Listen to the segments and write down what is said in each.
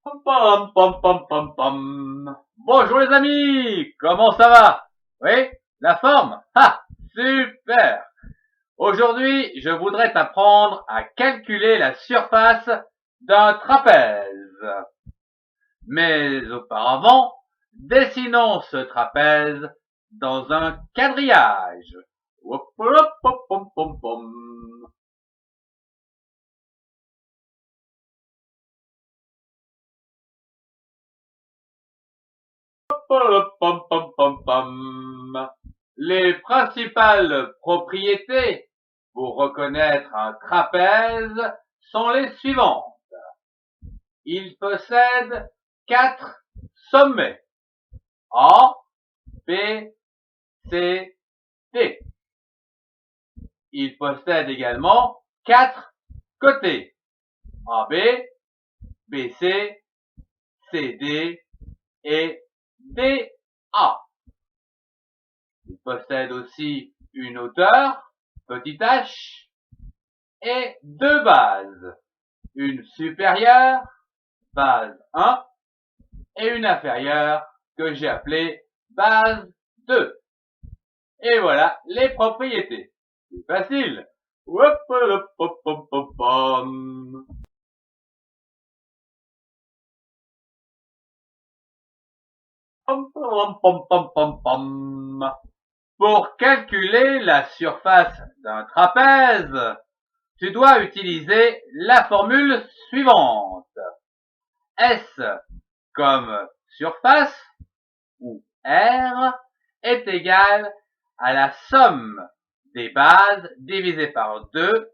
Pom, pom, pom, pom, pom. Bonjour les amis, comment ça va? Oui, la forme? Ah, super! Aujourd'hui, je voudrais t'apprendre à calculer la surface d'un trapèze. Mais auparavant, dessinons ce trapèze dans un quadrillage. Hop, hop, hop, pom, pom, pom. Pom, pom, pom, pom. Les principales propriétés pour reconnaître un trapèze sont les suivantes. Il possède 4 sommets. A, B, C, D. Il possède également 4 côtés. AB, BC, CD et DA. Il possède aussi une hauteur, petit h, et 2 bases. Une supérieure, base 1, et une inférieure que j'ai appelée base 2. Et voilà les propriétés. C'est facile. Hop, hop, hop, hop, hop, hop. Pom, pom, pom, pom, pom, pom. Pour calculer la surface d'un trapèze, tu dois utiliser la formule suivante. S comme surface, où R est égal à la somme des bases divisées par 2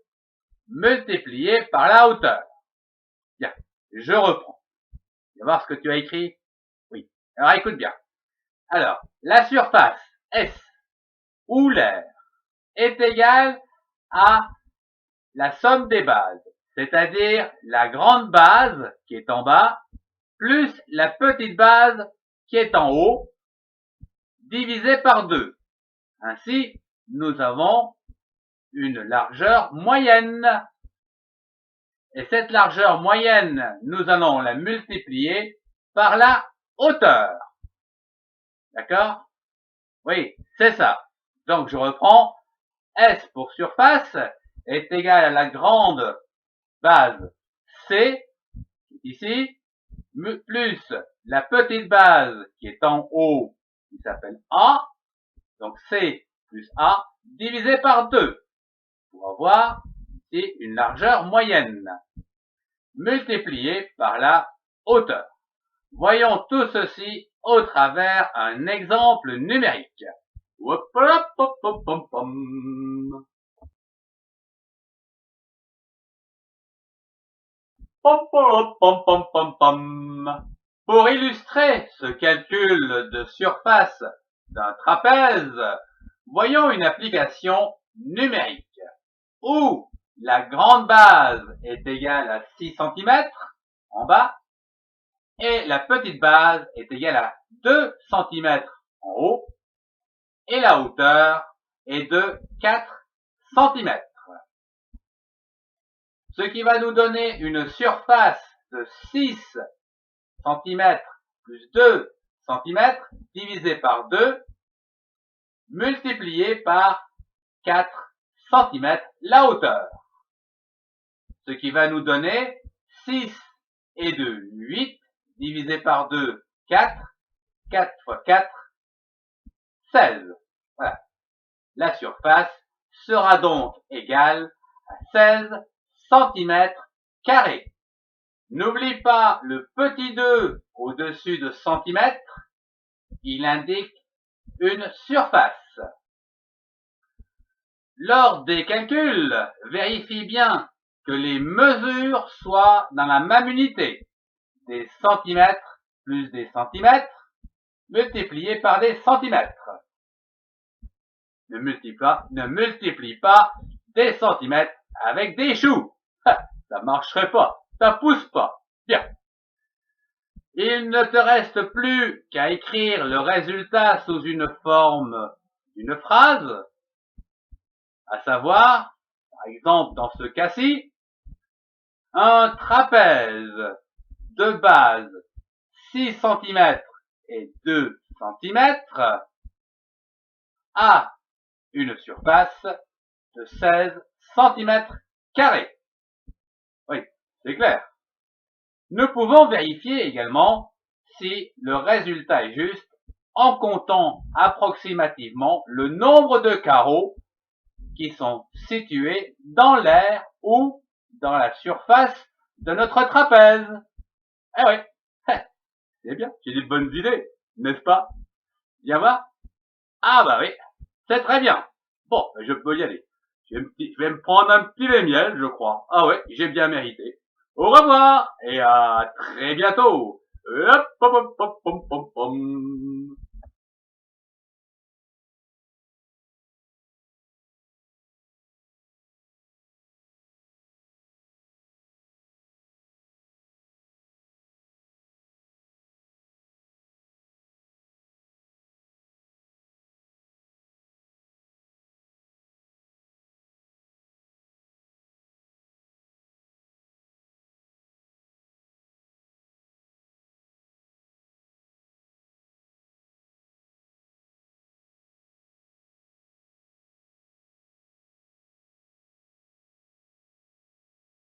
multiplié par la hauteur. Bien, je reprends. Tu vas voir ce que tu as écrit. Oui. Alors écoute bien. Alors, la surface S ou l'air est égale à la somme des bases, c'est-à-dire la grande base qui est en bas plus la petite base qui est en haut, divisé par 2. Ainsi, nous avons une largeur moyenne. Et cette largeur moyenne, nous allons la multiplier par la hauteur. D'accord? Oui, c'est ça. Donc, je reprends. S pour surface est égal à la grande base C, ici, plus la petite base qui est en haut, qui s'appelle A, donc C plus A, divisé par 2, pour avoir ici une largeur moyenne, multipliée par la hauteur. Voyons tout ceci au travers un exemple numérique. Hop, hop, hop, hop, hop, hop. Pom, pom, pom, pom, pom, pom. Pour illustrer ce calcul de surface d'un trapèze, voyons une application numérique où la grande base est égale à 6 cm en bas et la petite base est égale à 2 cm en haut et la hauteur est de 4 cm. Ce qui va nous donner une surface de 6 cm plus 2 cm divisé par 2 multiplié par 4 cm la hauteur. Ce qui va nous donner 6 et 2, 8, divisé par 2, 4, 4 fois 4, 16. Voilà. La surface sera donc égale à 16 cm carrés. N'oublie pas le petit 2 au-dessus de centimètre, il indique une surface. Lors des calculs, vérifie bien que les mesures soient dans la même unité. Des centimètres plus des centimètres multipliés par des centimètres. Ne multiplie pas des centimètres avec des choux. Ça marcherait pas, ça pousse pas. Bien. Il ne te reste plus qu'à écrire le résultat sous une forme d'une phrase, à savoir, par exemple dans ce cas-ci, un trapèze de base 6 cm et 2 cm a une surface de 16 cm². Oui, c'est clair. Nous pouvons vérifier également si le résultat est juste en comptant approximativement le nombre de carreaux qui sont situés dans l'air ou dans la surface de notre trapèze. Eh oui, c'est bien, j'ai des bonnes idées, n'est-ce pas? Viens voir. Ah bah oui, c'est très bien. Bon, je peux y aller. Je vais me prendre un petit lait miel, je crois. Ah ouais, j'ai bien mérité. Au revoir et à très bientôt. Hop, hop, hop, hop, hop, hop, hop.